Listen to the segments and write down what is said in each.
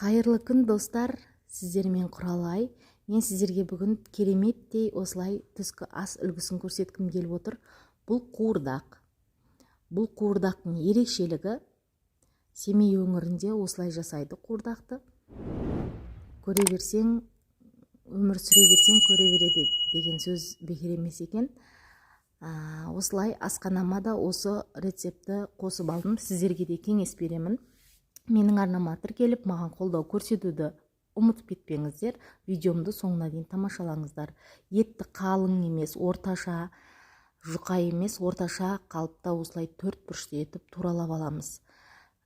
Қайырлы күн достар, сіздермен Құралай. Мен сіздерге бүгін кереметтей осылай түскі ас үлгісін көрсеткім келіп отыр. Бұл қуырдақ. Бұл қуырдақтың ерекшелігі Семей өңірінде осылай жасайды қуырдақты. Көре берсең, өмір сүре берсең, көре береді деген сөз бекер емес екен. Осылай асханама да осы рецепті қосып алдым. Сіздерге де кеңес беремін. Менің арнама тіркеліп, маған қолдау көрсетуді ұмытып кетпеңіздер. Видеомды соңына дейін тамашалаңыздар. Етті қалың емес, орташа, жұқа емес, орташа қалыпта осылай төрт бұрышты етіп туралап аламыз.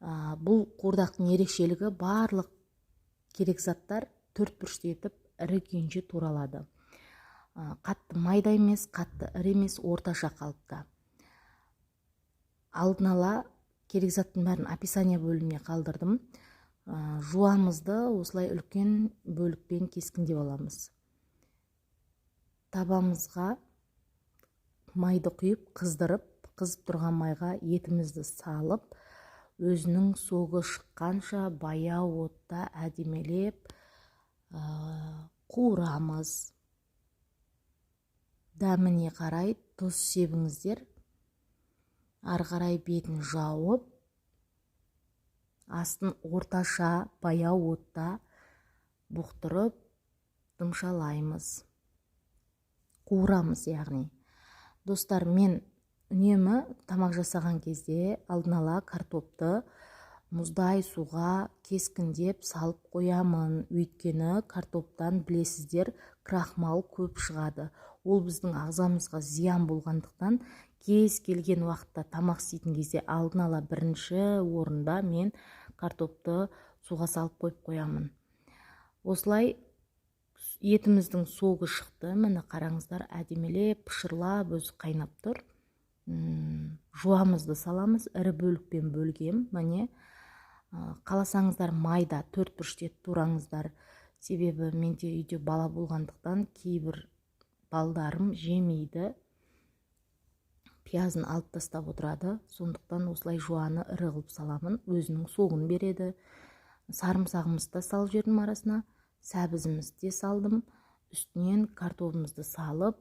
Бұл қуырдақтың ерекшелігі барлық керек заттар төрт бұрышты етіп ірі күйінше туралады. Қатты майда емес, қатты ірі емес, орташа қалыпта. Алдын ала керек заттың бәрін описание бөліміне қалдырдым. Жуамызды осылай үлкен бөлікпен кескіндеп аламыз. Табамызға майды құйып, қызып тұрған майға етімізді салып, өзінің соғы шыққанша баяу отта әдемелеп қуырамыз. Дәміне қарай тұз себіңіздер. Ары қарай бетін жауып, астын орташа баяу отта бұқтырып дымшалаймыз. Қуырамыз яғни. Достар, мен үнемі тамақ жасаған кезде алдын ала картопты мұздай суға кескіндеп салып қоямын. Өйткені картоптан білесіздер, крахмал көп шығады. Ол біздің ағзамызға зиян болғандықтан кез келген уақытта тамақ істейтін кезде алдын ала бірінші орында мен картопты суға салып қойып қоямын. Осылай етіміздің соғы шықты. Міне қараңыздар, әдемелеп пішырлап өзі қайнап тұр. Жуамызды саламыз, ірі бөлікпен бөлгем. Міне қаласаңыздар майда төрт бұрышты етіп тураңыздар. Себебі менде үйде бала болғандықтан кейбір балдарым жемейді. Пиязын алып тастап отырады. Сондықтан осылай жуаны ірі қылып саламын. Өзінің соғын береді. Сарымсағымызды да салып жібердім арасына. Сәбізімізді де салдым. Үстінен картопымызды салып,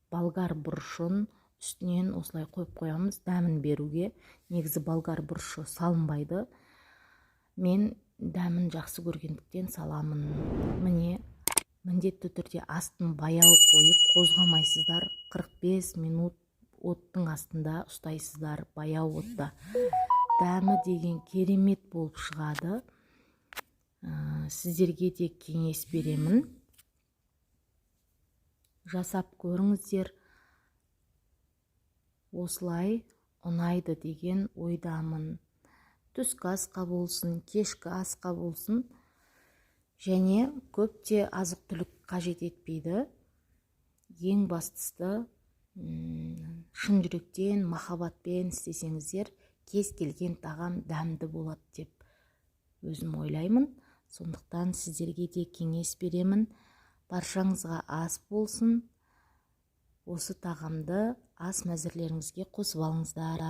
болгар бұрышын үстінен осылай қойып қоямыз дәмін беруге. Негізі болгар бұрышы салынбайды. Мен дәмін жақсы көргендіктен саламын. Міне, міндетті түрде астын баяу қойып, қозғамайсыздар. 45 минут оттың астында ұстайсыздар, баяу отта. Дәмі деген керемет болып шығады. Сіздерге де кеңес беремін. Жасап көріңіздер. Осылай ұнайды деген ойдамын. Түскі асқа болсын, кешкі асқа болсын. Және көп те азық түлік қажет етпейді. Ең бастысы шын жүректен, махаббатпен істесеңіздер, кез келген тағам дәмді болады деп өзім ойлаймын. Сондықтан сіздерге де кеңес беремін. Баршаңызға ас болсын. Осы тағамды ас мәзірлеріңізге қосып алыңыздар.